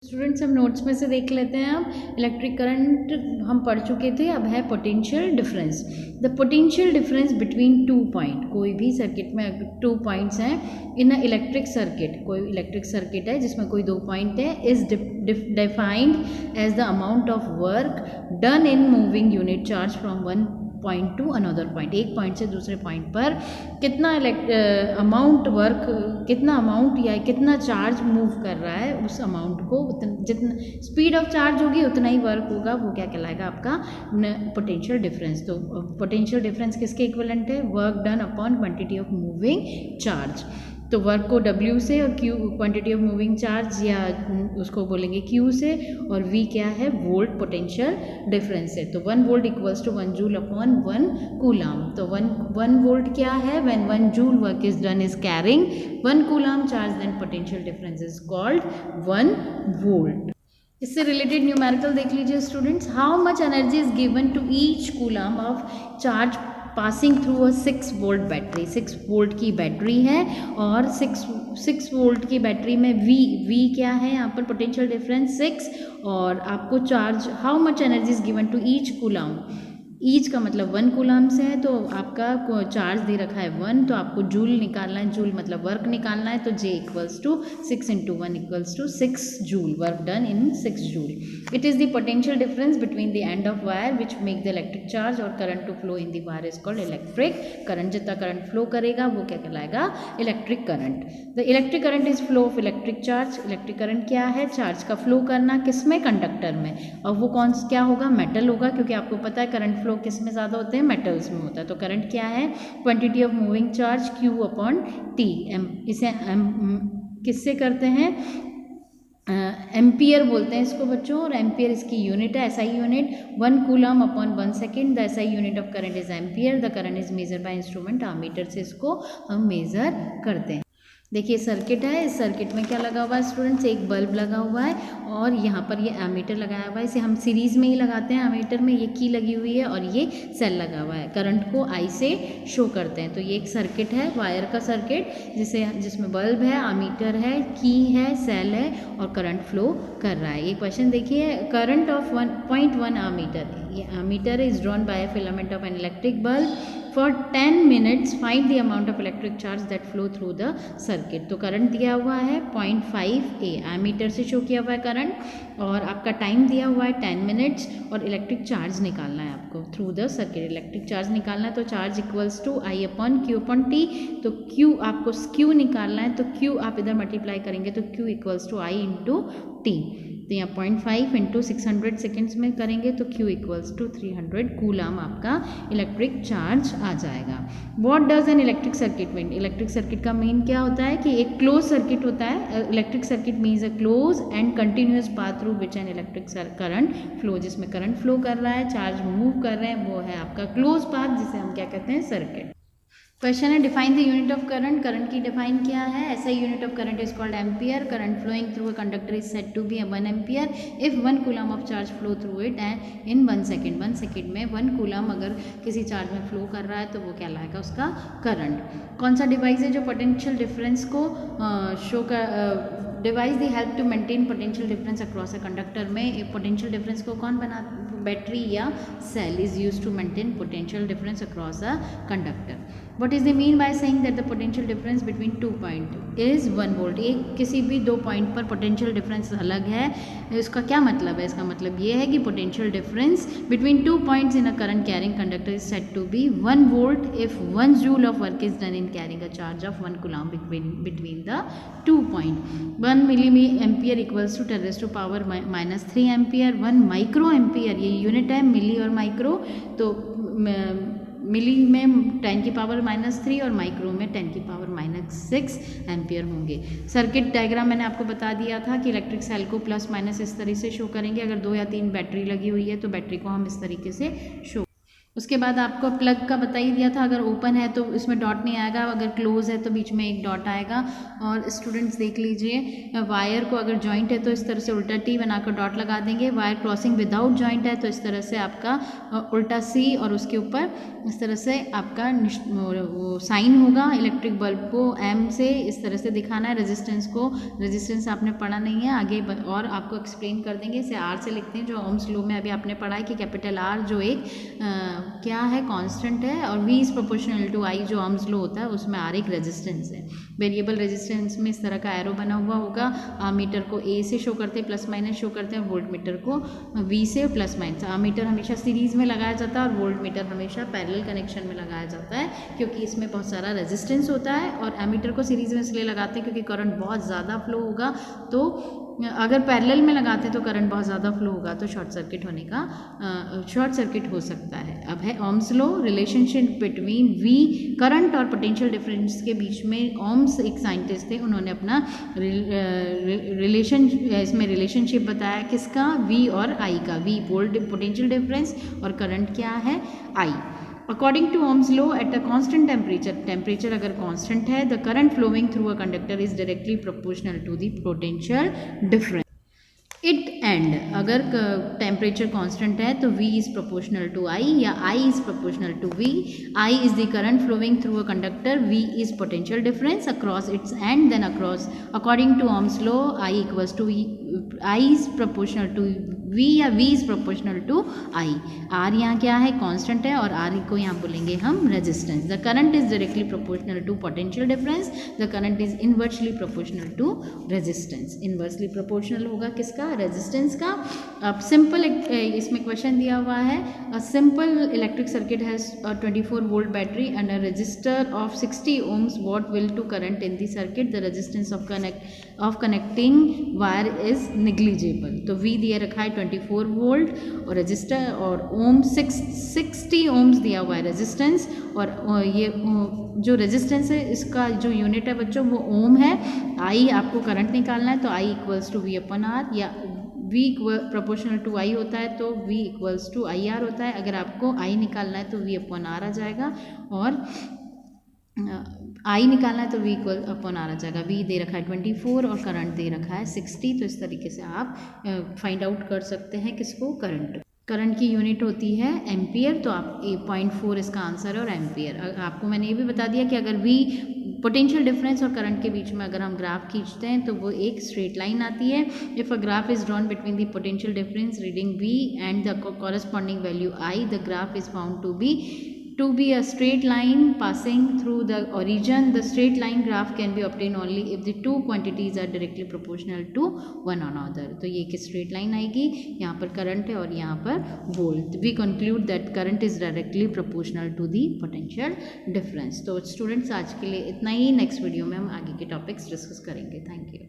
Students हम notes में से देख लेते हैं। अब इलेक्ट्रिक करंट हम पढ़ चुके थे, अब है potential difference. The potential difference between two point, कोई भी सर्किट में 2 पॉइंट्स हैं इन अ इलेक्ट्रिक सर्किट, कोई इलेक्ट्रिक सर्किट है जिसमें कोई 2 पॉइंट है, is defined as the amount of work done in moving unit charge from one point to another point. एक पॉइंट से दूसरे पॉइंट पर कितना अमाउंट वर्क, कितना अमाउंट या कितना चार्ज मूव कर रहा है, उस अमाउंट को जितना स्पीड ऑफ चार्ज होगी उतना ही वर्क होगा, वो क्या कहलाएगा आपका पोटेंशियल डिफरेंस। तो पोटेंशियल डिफरेंस किसके इक्विवेलेंट है? Work done upon quantity of moving charge. तो वर्क को W से और Q quantity of moving charge या उसको बोलेंगे Q से, और V क्या है? वोल्ट पोटेंशियल डिफरेंस है। तो 1 volt equals to 1 joule upon 1 coulomb. तो 1 वोल्ट क्या है? When 1 joule work is done is carrying 1 coulomb charge, then potential difference is called 1 volt. इससे रिलेटेड न्यूमेरिकल देख लीजिए students. How much energy is given to each coulomb of charge passing through a 6 volt battery. 6 volt की battery है और 6 volt की battery में V क्या है यहाँ पर? पोटेंशियल डिफरेंस 6, और आपको charge how much energy is given to each coulomb. Each का मतलब 1 कूलाम से है, तो आपका चार्ज दे रखा है 1, तो आपको जूल निकालना है, जूल मतलब वर्क निकालना है, तो J equals to 6 into 1 equals to 6 joule, work done in 6 joule. It is the potential difference between the end of wire which make the electric charge और current to flow in the wire is called electric current. जितना current flow करेगा वो क्या कहलाएगा? Electric current. The electric current is flow of electric charge. Electric current क्या है? Charge का flow करना, किसमें? कंडक्टर में। और वो कौन क्या होगा? मेटल होगा, क्योंकि आपको पता है करंट फ्लो किस में ज़्यादा होते हैं? मेटल्स में होता है। तो करंट क्या है? Quantity of moving charge Q upon T। इसे किससे करते हैं? एम्पियर बोलते हैं इसको बच्चों, और एम्पियर इसकी यूनिट है, SI unit. 1 coulomb upon 1 second. The SI unit of current is ampere. The current is measure by instrument ammeter से इसको हम मेजर करते हैं। देखिए सर्किट है, इस सर्किट में क्या लगा हुआ है स्टूडेंट्स? एक बल्ब लगा हुआ है और यहाँ पर ये एमीटर लगाया हुआ है। इसे हम सीरीज में ही लगाते हैं एमीटर में, ये की लगी हुई है और ये सेल लगा हुआ है। करंट को I से शो करते हैं। तो ये एक सर्किट है, वायर का सर्किट, जिसमें बल्ब है, एमीटर है, की है, सेल है और करंट फ्लो कर रहा है। ये क्वेश्चन देखिए, करंट ऑफ 1.1 एमीटर, ये ammeter is drawn by a filament of an electric bulb for 10 minutes, find the amount of electric charge that flow through the circuit. तो करंट दिया हुआ है 0.5 A, एमीटर से शो किया हुआ है करंट, और आपका टाइम दिया हुआ है 10 मिनट्स, और इलेक्ट्रिक चार्ज निकालना है आपको through the circuit. Electric charge निकालना है तो charge equals to I upon Q upon T। तो Q आपको Q निकालना है, तो Q आप इधर मल्टीप्लाई करेंगे तो Q equals to I into T। तो यहाँ 0.5 इंटू 600 सेकेंड्स में करेंगे तो Q इक्वल्स टू 300 कूलाम आपका इलेक्ट्रिक चार्ज आ जाएगा। What does an electric circuit mean? Electric circuit का मीन क्या होता है कि एक क्लोज सर्किट होता है। Electric circuit means a close and continuous path through which an electric current flow, जिसमें करंट फ्लो कर रहा है, चार्ज मूव कर रहे हैं, वो है आपका क्लोज पाथ, जिसे हम क्या कहते हैं? सर्किट। क्वेश्चन है, define the unit of current. Current की डिफाइन क्या है? SI unit of current is called ampere. Current flowing through a conductor is said to be 1 ampere if 1 coulomb of charge flow through it and in 1 second. 1 second में 1 coulomb अगर किसी charge में flow कर रहा है तो वो क्या लाएगा? उसका करंट। कौन सा डिवाइस है जो पोटेंशियल डिफरेंस को शो कर device the help to maintain potential difference across a conductor में पोटेंशियल डिफरेंस को कौन बना? बैटरी या cell is use to maintain potential difference across a conductor. What is the mean by saying that the potential difference between 2 point is 1 volt? एक किसी भी 2 point पर potential difference अलग है, इसका क्या मतलब है? इसका मतलब ये है कि potential difference between 2 points in a current carrying conductor is said to be 1 volt if 1 joule of work is done in carrying a charge of 1 coulomb between the 2 point. 1 milli ampere equals to 10 raised to power -3 ampere. 1 micro ampere, ये unit है milli और micro, तो मिली में 10 की power -3 और micro में 10 की power -6 ampere होंगे। सर्किट डायग्राम मैंने आपको बता दिया था कि इलेक्ट्रिक सेल को प्लस माइनस इस तरीके से शो करेंगे। अगर 2 या 3 बैटरी लगी हुई है तो बैटरी को हम इस तरीके से शो उसके बाद आपको प्लग का बता ही दिया था, अगर ओपन है तो इसमें डॉट नहीं आएगा, अगर क्लोज है तो बीच में एक डॉट आएगा। और स्टूडेंट्स देख लीजिए, वायर को अगर जॉइंट है तो इस तरह से उल्टा टी बनाकर डॉट लगा देंगे, वायर क्रॉसिंग विदाउट जॉइंट है तो इस तरह से आपका उल्टा सी और उसके ऊपर इस तरह से आपका साइन होगा। इलेक्ट्रिक बल्ब को एम से इस तरह से दिखाना है, रेजिस्टेंस आपने पढ़ा नहीं है, आगे और आपको एक्सप्लेन कर देंगे। इसे आर से लिखते हैं, जो ओम्स लॉ में अभी आपने पढ़ा है कि कैपिटल आर जो एक क्या है, कांस्टेंट है, और V is proportional to I जो ओम्स लॉ होता है उसमें R एक रेजिस्टेंस है। वेरिएबल रेजिस्टेंस में इस तरह का एरो बना हुआ होगा, आमीटर को A से शो करते हैं, प्लस माइनस शो करते हैं, वोल्ट मीटर को V से प्लस माइनस। आमीटर हमेशा सीरीज में लगाया जाता है और वोल्ट मीटर हमेशा पैरेलल कनेक्शन में लगाया जाता है, क्योंकि इसमें बहुत सारा रेजिस्टेंस होता है। और एमीटर को सीरीज में इसलिए लगाते हैं क्योंकि करंट बहुत ज़्यादा फ्लो होगा, तो अगर पैरेलल में लगाते हैं तो करंट बहुत ज़्यादा फ्लो होगा तो शॉर्ट सर्किट हो सकता है। अब है Ohm's law, relationship between V current और पोटेंशियल डिफरेंस के बीच में। ओम्स एक साइंटिस्ट थे, उन्होंने अपना रिलेशनशिप बताया, किसका, V और I का। V पोटेंशियल डिफरेंस और करंट क्या है, I। According to Ohm's law, at a constant temperature अगर constant है, the current flowing through a conductor is directly proportional to the potential difference. It and अगर temperature constant है तो V is proportional to I या I is proportional to V। I is the current flowing through a conductor, V is potential difference across its end, then across according to ohm's law I equals to I is proportional to V या V is proportional to I। R यहाँ क्या है, constant है, और R को यहाँ बोलेंगे हम resistance. The current is directly proportional to potential difference, the current is inversely proportional to resistance. Inversely proportional होगा किसका, रेजिस्टेंस का। अब सिंपल इसमें क्वेश्चन दिया हुआ है, a simple electric circuit has 24 volt battery and a resistor of 60 ohms, what will to current in the circuit, the resistance of connecting wire is negligible. तो V दिया रखा है 24 वोल्ट और रजिस्टर, और ओम 60 ओम्स दिया हुआ है रेजिस्टेंस, और ये जो रेजिस्टेंस है इसका जो यूनिट है बच्चों वो ओम है। I आपको करंट निकालना है तो I equals to V upon R, या V प्रोपोर्शनल टू I होता है तो V इक्वल्स टू IR होता है। अगर आपको I निकालना है तो V अपन R आ जाएगा, और I निकालना है तो V इक्वल अपन R आ जाएगा। V दे रखा है 24 और करंट दे रखा है 60, तो इस तरीके से आप फाइंड आउट कर सकते हैं किसको, करंट की यूनिट होती है एम्पियर, तो आप 0.4 इसका आंसर है, और एम्पियर। आपको मैंने ये भी बता दिया कि अगर V पोटेंशियल डिफरेंस और करंट के बीच में अगर हम ग्राफ खींचते हैं तो वो एक स्ट्रेट लाइन आती है। If a graph is drawn between the potential difference reading V and the corresponding value I, the graph is found to be a straight line passing through the origin. The straight line graph can be obtained only if the two quantities are directly proportional to one another. तो ये एक straight line आएगी, यहाँ पर current है और यहाँ पर volt. We conclude that current is directly proportional to the potential difference. तो स्टूडेंट्स आज के लिए इतना ही, नेक्स्ट वीडियो में हम आगे के टॉपिक्स डिस्कस करेंगे। Thank you.